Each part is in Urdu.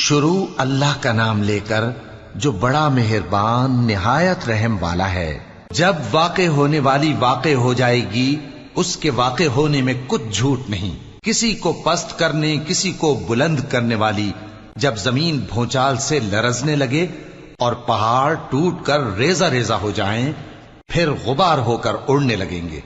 شروع اللہ کا نام لے کر جو بڑا مہربان نہایت رحم والا ہے۔ جب واقع ہونے والی واقع ہو جائے گی، اس کے واقع ہونے میں کچھ جھوٹ نہیں، کسی کو پست کرنے کسی کو بلند کرنے والی۔ جب زمین بھونچال سے لرزنے لگے اور پہاڑ ٹوٹ کر ریزہ ریزہ ہو جائیں، پھر غبار ہو کر اڑنے لگیں گے،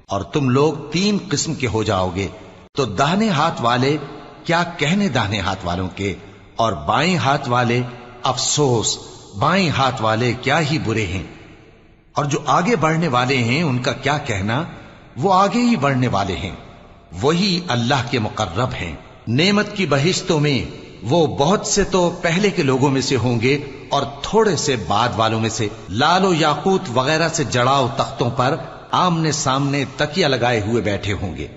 اور تم لوگ 3 قسم کے ہو جاؤ گے، تو داہنے ہاتھ والے کیا کہنے داہنے ہاتھ والوں کے، اور بائیں ہاتھ والے افسوس بائیں ہاتھ والے کیا ہی برے ہیں، اور جو آگے بڑھنے والے ہیں ان کا کیا کہنا، وہ آگے ہی بڑھنے والے ہیں، وہی اللہ کے مقرب ہیں۔ نعمت کی بہشتوں میں وہ بہت سے تو پہلے کے لوگوں میں سے ہوں گے اور تھوڑے سے بعد والوں میں سے، لال و یاقوت وغیرہ سے جڑاؤ تختوں پر آمنے سامنے تکیہ لگائے ہوئے بیٹھے ہوں گے۔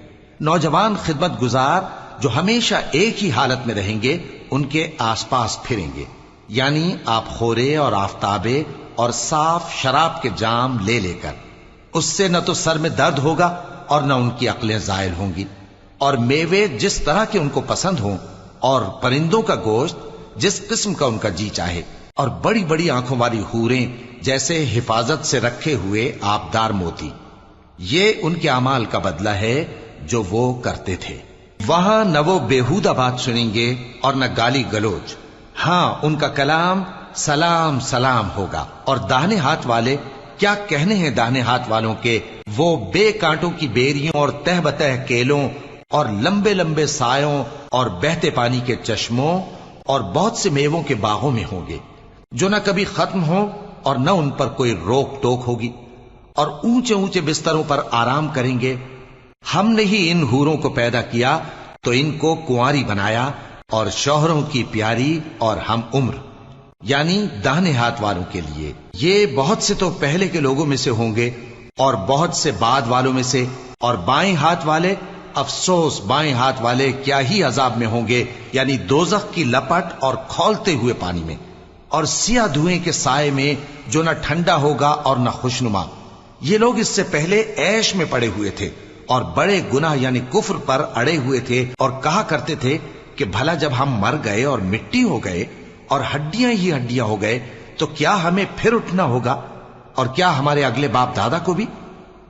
نوجوان خدمت گزار جو ہمیشہ ایک ہی حالت میں رہیں گے ان کے آس پاس پھریں گے، یعنی آپ خورے اور آفتابے اور صاف شراب کے جام لے لے کر۔ اس سے نہ تو سر میں درد ہوگا اور نہ ان کی عقلیں زائل ہوں گی، اور میوے جس طرح کے ان کو پسند ہوں، اور پرندوں کا گوشت جس قسم کا ان کا جی چاہے، اور بڑی بڑی آنکھوں والی حوریں جیسے حفاظت سے رکھے ہوئے آبدار موتی۔ یہ ان کے اعمال کا بدلہ ہے جو وہ کرتے تھے۔ وہاں نہ وہ بیہودہ بات سنیں گے اور نہ گالی گلوچ، ہاں ان کا کلام سلام سلام ہوگا۔ اور داہنے ہاتھ والے کیا کہنے ہیں داہنے ہاتھ والوں کے، وہ بے کانٹوں کی بیریوں اور تہ بتہ کیلوں اور لمبے لمبے سایوں اور بہتے پانی کے چشموں اور بہت سے میووں کے باغوں میں ہوں گے، جو نہ کبھی ختم ہوں اور نہ ان پر کوئی روک ٹوک ہوگی، اور اونچے اونچے بستروں پر آرام کریں گے۔ ہم نے ہی ان حوروں کو پیدا کیا تو ان کو کنواری بنایا، اور شوہروں کی پیاری اور ہم عمر، یعنی داہنے ہاتھ والوں کے لیے۔ یہ بہت سے تو پہلے کے لوگوں میں سے ہوں گے اور بہت سے بعد والوں میں سے، اور بائیں ہاتھ والے افسوس بائیں ہاتھ والے کیا ہی عذاب میں ہوں گے، یعنی دوزخ کی لپٹ اور کھولتے ہوئے پانی میں، اور سیاہ دھوئیں کے سائے میں جو نہ ٹھنڈا ہوگا اور نہ خوشنما۔ یہ لوگ اس سے پہلے عیش میں پڑے ہوئے تھے اور بڑے گناہ یعنی کفر پر اڑے ہوئے تھے، اور کہا کرتے تھے کہ بھلا جب ہم مر گئے اور مٹی ہو گئے اور ہڈیاں ہی ہڈیاں ہو گئے تو کیا ہمیں پھر اٹھنا ہوگا، اور کیا ہمارے اگلے باپ دادا کو بھی؟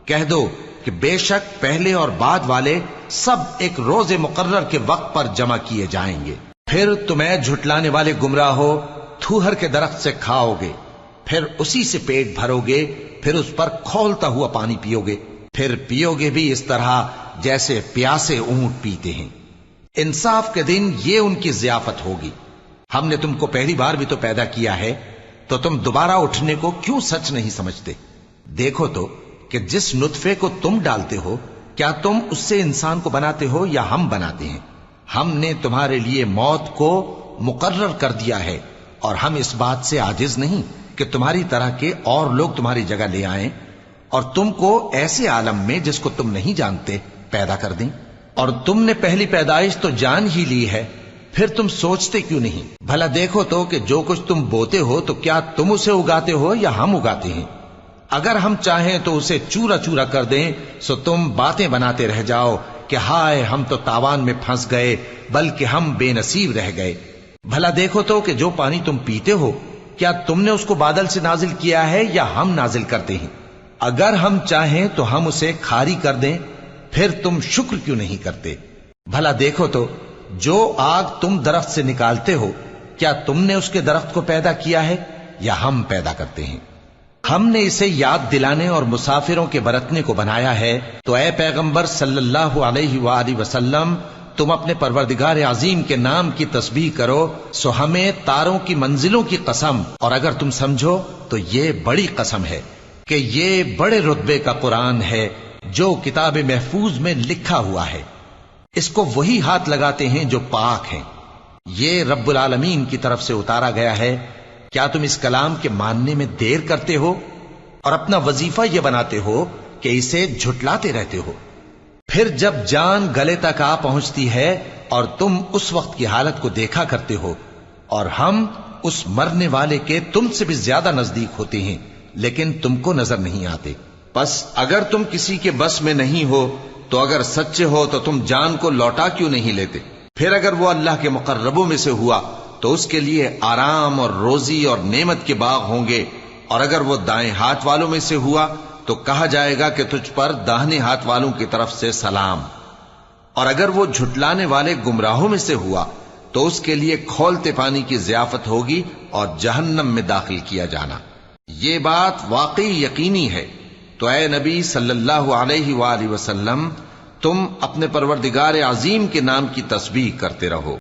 کہہ دو کہ بے شک پہلے اور بعد والے سب ایک روز مقرر کے وقت پر جمع کیے جائیں گے۔ پھر تمہیں جھٹلانے والے گمراہ ہو تھوہر کے درخت سے کھاؤ گے، پھر اسی سے پیٹ بھرو گے، پھر اس پر کھولتا ہوا پانی پیو گے، پھر پیو گے بھی اس طرح جیسے پیاسے اونٹ پیتے ہیں۔ انصاف کے دن یہ ان کی ضیافت ہوگی۔ ہم نے تم کو پہلی بار بھی تو پیدا کیا ہے، تو تم دوبارہ اٹھنے کو کیوں سچ نہیں سمجھتے؟ دیکھو تو کہ جس نطفے کو تم ڈالتے ہو، کیا تم اس سے انسان کو بناتے ہو یا ہم بناتے ہیں؟ ہم نے تمہارے لیے موت کو مقرر کر دیا ہے، اور ہم اس بات سے عاجز نہیں کہ تمہاری طرح کے اور لوگ تمہاری جگہ لے آئیں اور تم کو ایسے عالم میں جس کو تم نہیں جانتے پیدا کر دیں۔ اور تم نے پہلی پیدائش تو جان ہی لی ہے، پھر تم سوچتے کیوں نہیں؟ بھلا دیکھو تو کہ جو کچھ تم بوتے ہو تو کیا تم اسے اگاتے ہو یا ہم اگاتے ہیں؟ اگر ہم چاہیں تو اسے چورا چورا کر دیں، سو تم باتیں بناتے رہ جاؤ کہ ہائے ہم تو تاوان میں پھنس گئے، بلکہ ہم بے نصیب رہ گئے۔ بھلا دیکھو تو کہ جو پانی تم پیتے ہو کیا تم نے اس کو بادل سے نازل کیا ہے یا ہم نازل کرتے ہیں؟ اگر ہم چاہیں تو ہم اسے کھاری کر دیں، پھر تم شکر کیوں نہیں کرتے؟ بھلا دیکھو تو جو آگ تم درخت سے نکالتے ہو کیا تم نے اس کے درخت کو پیدا کیا ہے یا ہم پیدا کرتے ہیں؟ ہم نے اسے یاد دلانے اور مسافروں کے برتنے کو بنایا ہے، تو اے پیغمبر صلی اللہ علیہ وآلہ وسلم تم اپنے پروردگار عظیم کے نام کی تسبیح کرو، سو ہمیں تاروں کی منزلوں کی قسم، اور اگر تم سمجھو تو یہ بڑی قسم ہے کہ یہ بڑے رتبے کا قرآن ہے جو کتاب محفوظ میں لکھا ہوا ہے، اس کو وہی ہاتھ لگاتے ہیں جو پاک ہیں، یہ رب العالمین کی طرف سے اتارا گیا ہے۔ کیا تم اس کلام کے ماننے میں دیر کرتے ہو اور اپنا وظیفہ یہ بناتے ہو کہ اسے جھٹلاتے رہتے ہو؟ پھر جب جان گلے تک آ پہنچتی ہے اور تم اس وقت کی حالت کو دیکھا کرتے ہو، اور ہم اس مرنے والے کے تم سے بھی زیادہ نزدیک ہوتے ہیں لیکن تم کو نظر نہیں آتے۔ پس اگر تم کسی کے بس میں نہیں ہو تو اگر سچے ہو تو تم جان کو لوٹا کیوں نہیں لیتے؟ پھر اگر وہ اللہ کے مقربوں میں سے ہوا تو اس کے لیے آرام اور روزی اور نعمت کے باغ ہوں گے، اور اگر وہ دائیں ہاتھ والوں میں سے ہوا تو کہا جائے گا کہ تجھ پر داہنے ہاتھ والوں کی طرف سے سلام، اور اگر وہ جھٹلانے والے گمراہوں میں سے ہوا تو اس کے لیے کھولتے پانی کی ضیافت ہوگی اور جہنم میں داخل کیا جانا۔ یہ بات واقعی یقینی ہے، تو اے نبی صلی اللہ علیہ وآلہ وسلم، تم اپنے پروردگار عظیم کے نام کی تسبیح کرتے رہو۔